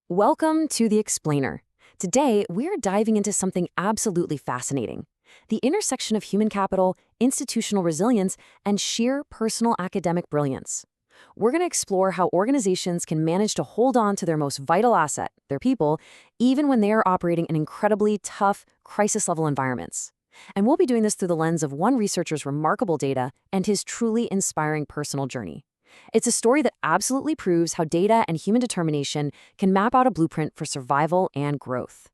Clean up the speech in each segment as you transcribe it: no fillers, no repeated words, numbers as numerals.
Welcome to The Explainer. Today, we're diving into something absolutely fascinating: the intersection of human capital, institutional resilience, and sheer personal academic brilliance. We're going to explore how organizations can manage to hold on to their most vital asset, their people, even when they are operating in incredibly tough, crisis-level environments. And we'll be doing this through the lens of one researcher's remarkable data and his truly inspiring personal journey. It's a story that absolutely proves how data and human determination can map out a blueprint for survival and growth.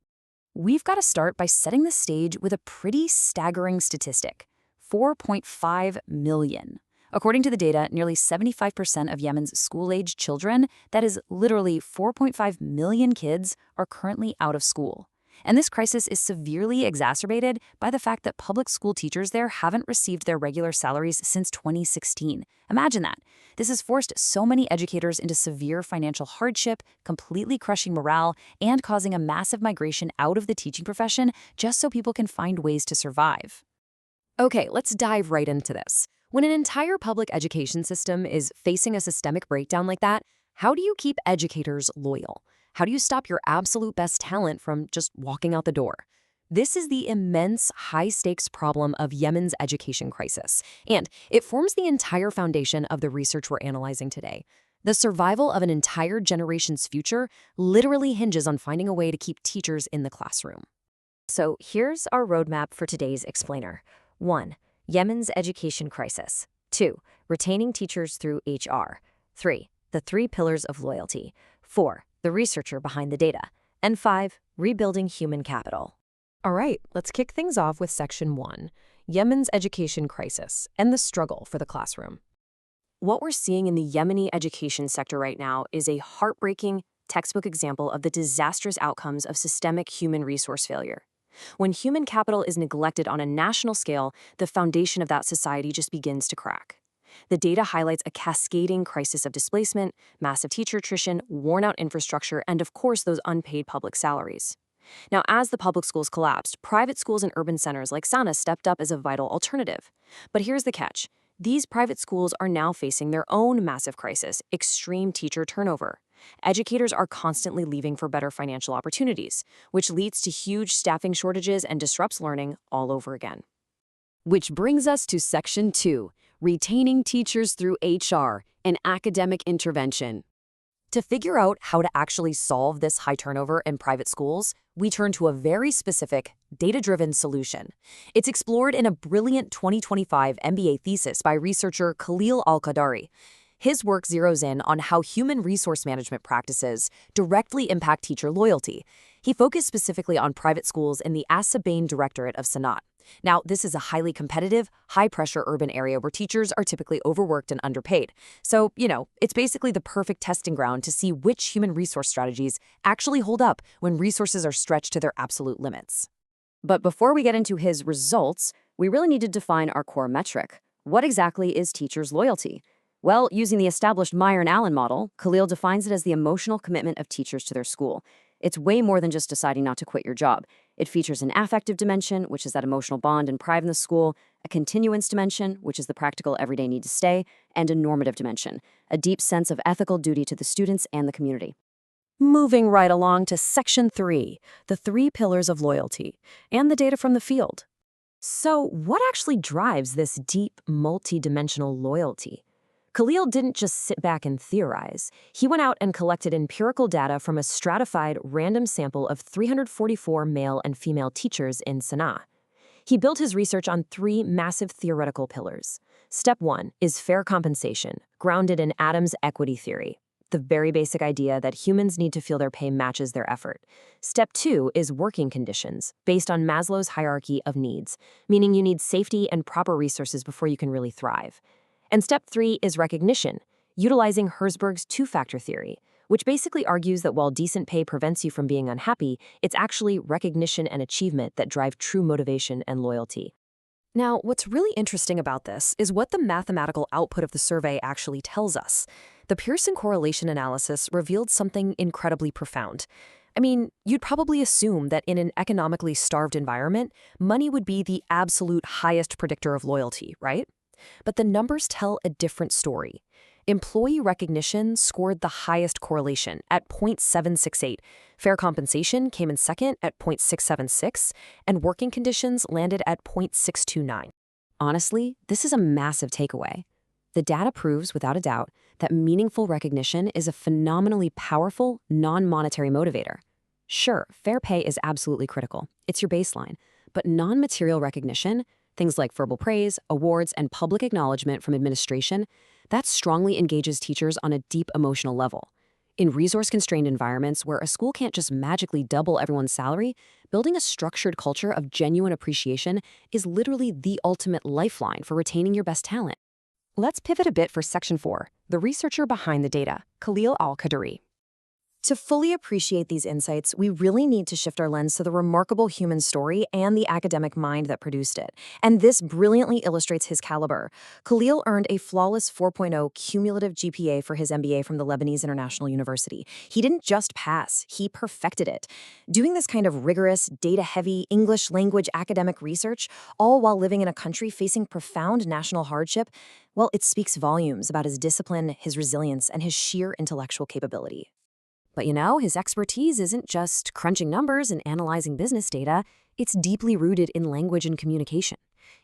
We've got to start by setting the stage with a pretty staggering statistic: 4.5 million. According to the data, nearly 75% of Yemen's school-aged children, that is literally 4.5 million kids, are currently out of school. And this crisis is severely exacerbated by the fact that public school teachers there haven't received their regular salaries since 2016. Imagine that. This has forced so many educators into severe financial hardship, completely crushing morale, and causing a massive migration out of the teaching profession just so people can find ways to survive. Okay, let's dive right into this. When an entire public education system is facing a systemic breakdown like that, how do you keep educators loyal? How do you stop your absolute best talent from just walking out the door? This is the immense, high-stakes problem of Yemen's education crisis, and it forms the entire foundation of the research we're analyzing today. The survival of an entire generation's future literally hinges on finding a way to keep teachers in the classroom. So here's our roadmap for today's explainer. 1. Yemen's education crisis. 2. Retaining teachers through HR. 3. The 3 pillars of loyalty. 4. The researcher behind the data. And 5. Rebuilding human capital. All right, let's kick things off with Section 1, Yemen's education crisis and the struggle for the classroom. What we're seeing in the Yemeni education sector right now is a heartbreaking textbook example of the disastrous outcomes of systemic human resource failure. When human capital is neglected on a national scale, the foundation of that society just begins to crack. The data highlights a cascading crisis of displacement, massive teacher attrition, worn-out infrastructure, and of course those unpaid public salaries. Now, as the public schools collapsed, private schools in urban centers like Sana'a stepped up as a vital alternative. But here's the catch. These private schools are now facing their own massive crisis: extreme teacher turnover. Educators are constantly leaving for better financial opportunities, which leads to huge staffing shortages and disrupts learning all over again. Which brings us to Section 2, retaining teachers through HR and academic intervention. To figure out how to actually solve this high turnover in private schools, we turn to a very specific, data-driven solution. It's explored in a brilliant 2025 MBA thesis by researcher Khalil Al-Qadari. His work zeroes in on how human resource management practices directly impact teacher loyalty. He focused specifically on private schools in the As-Sab'een Directorate of Sana'a. Now, this is a highly competitive, high-pressure urban area where teachers are typically overworked and underpaid. So, it's basically the perfect testing ground to see which human resource strategies actually hold up when resources are stretched to their absolute limits. But before we get into his results, we really need to define our core metric. What exactly is teachers' loyalty? Well, using the established Meyer and Allen model, Khalil defines it as the emotional commitment of teachers to their school. It's way more than just deciding not to quit your job. It features an affective dimension, which is that emotional bond and pride in the school, a continuance dimension, which is the practical everyday need to stay, and a normative dimension, a deep sense of ethical duty to the students and the community. Moving right along to Section 3, the 3 pillars of loyalty, and the data from the field. So what actually drives this deep, multi-dimensional loyalty? Khalil didn't just sit back and theorize. He went out and collected empirical data from a stratified, random sample of 344 male and female teachers in Sana'a. He built his research on 3 massive theoretical pillars. Step 1 is fair compensation, grounded in Adams' equity theory, the very basic idea that humans need to feel their pay matches their effort. Step 2 is working conditions, based on Maslow's hierarchy of needs, meaning you need safety and proper resources before you can really thrive. And step 3 is recognition, utilizing Herzberg's 2-factor theory, which basically argues that while decent pay prevents you from being unhappy, it's actually recognition and achievement that drive true motivation and loyalty. Now, what's really interesting about this is what the mathematical output of the survey actually tells us. The Pearson correlation analysis revealed something incredibly profound. I mean, you'd probably assume that in an economically starved environment, money would be the absolute highest predictor of loyalty, right? But the numbers tell a different story. Employee recognition scored the highest correlation at 0.768. Fair compensation came in second at 0.676, and working conditions landed at 0.629. Honestly, this is a massive takeaway. The data proves, without a doubt, that meaningful recognition is a phenomenally powerful, non-monetary motivator. Sure, fair pay is absolutely critical. It's your baseline. But non-material recognition, things like verbal praise, awards, and public acknowledgement from administration, that strongly engages teachers on a deep emotional level. In resource-constrained environments where a school can't just magically double everyone's salary, building a structured culture of genuine appreciation is literally the ultimate lifeline for retaining your best talent. Let's pivot a bit for Section 4, the researcher behind the data, Khalil Al-Qadari. To fully appreciate these insights, we really need to shift our lens to the remarkable human story and the academic mind that produced it. And this brilliantly illustrates his caliber. Khalil earned a flawless 4.0 cumulative GPA for his MBA from the Lebanese International University. He didn't just pass, he perfected it. Doing this kind of rigorous, data-heavy, English language academic research, all while living in a country facing profound national hardship, well, it speaks volumes about his discipline, his resilience, and his sheer intellectual capability. But his expertise isn't just crunching numbers and analyzing business data, it's deeply rooted in language and communication.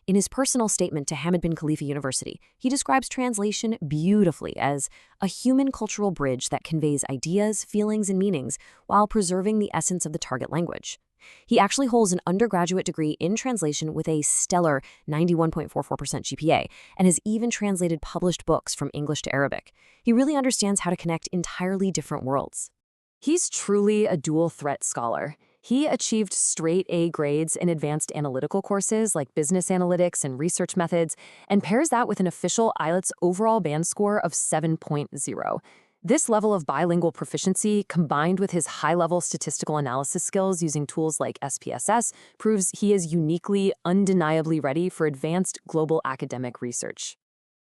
In his personal statement to Hamad bin Khalifa University, he describes translation beautifully as a human cultural bridge that conveys ideas, feelings, and meanings while preserving the essence of the target language. He actually holds an undergraduate degree in translation with a stellar 91.44% GPA and has even translated published books from English to Arabic. He really understands how to connect entirely different worlds. He's truly a dual-threat scholar. He achieved straight A grades in advanced analytical courses like business analytics and research methods, and pairs that with an official IELTS overall band score of 7.0. This level of bilingual proficiency, combined with his high-level statistical analysis skills using tools like SPSS, proves he is uniquely, undeniably ready for advanced global academic research.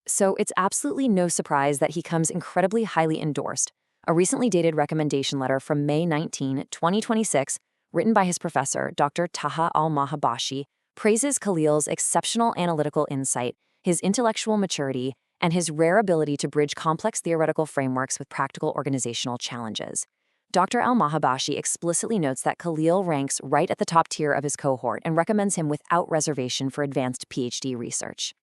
So it's absolutely no surprise that he comes incredibly highly endorsed. A recently dated recommendation letter from May 19, 2026, written by his professor, Dr. Taha Al-Mahabashi, praises Khalil's exceptional analytical insight, his intellectual maturity, and his rare ability to bridge complex theoretical frameworks with practical organizational challenges. Dr. Al-Mahabashi explicitly notes that Khalil ranks right at the top tier of his cohort and recommends him without reservation for advanced PhD research.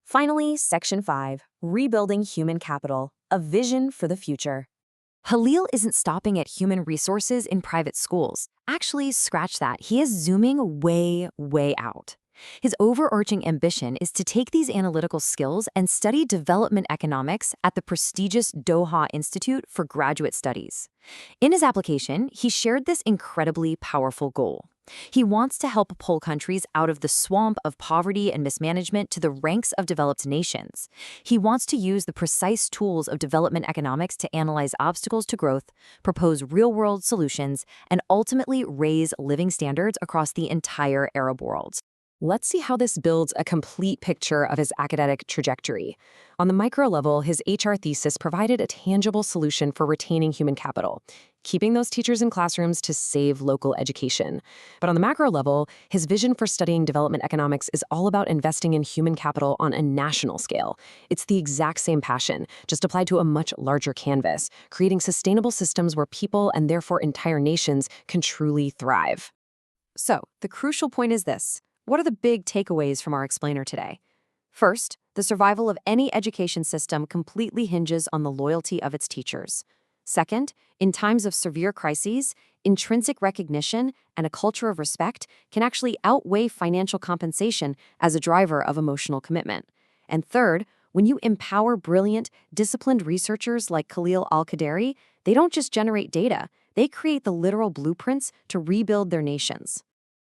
Finally, Section 5, Rebuilding Human Capital, a Vision for the Future. Khalil isn't stopping at human resources in private schools. Actually, scratch that. He is zooming way, way out. His overarching ambition is to take these analytical skills and study development economics at the prestigious Doha Institute for Graduate Studies. In his application, he shared this incredibly powerful goal. He wants to help pull countries out of the swamp of poverty and mismanagement to the ranks of developed nations. He wants to use the precise tools of development economics to analyze obstacles to growth, propose real-world solutions, and ultimately raise living standards across the entire Arab world. Let's see how this builds a complete picture of his academic trajectory. On the micro level, his HR thesis provided a tangible solution for retaining human capital, keeping those teachers in classrooms to save local education. But on the macro level, his vision for studying development economics is all about investing in human capital on a national scale. It's the exact same passion, just applied to a much larger canvas, creating sustainable systems where people and therefore entire nations can truly thrive. So, the crucial point is this. What are the big takeaways from our explainer today? First, the survival of any education system completely hinges on the loyalty of its teachers. Second, in times of severe crises, intrinsic recognition and a culture of respect can actually outweigh financial compensation as a driver of emotional commitment. And third, when you empower brilliant, disciplined researchers like Khalil Al-Qadari, they don't just generate data, they create the literal blueprints to rebuild their nations.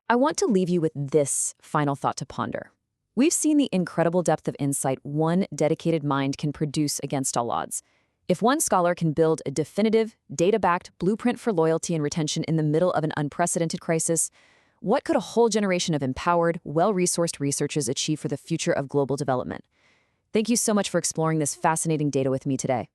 I want to leave you with this final thought to ponder. We've seen the incredible depth of insight one dedicated mind can produce against all odds. If one scholar can build a definitive, data-backed blueprint for loyalty and retention in the middle of an unprecedented crisis, what could a whole generation of empowered, well-resourced researchers achieve for the future of global development? Thank you so much for exploring this fascinating data with me today.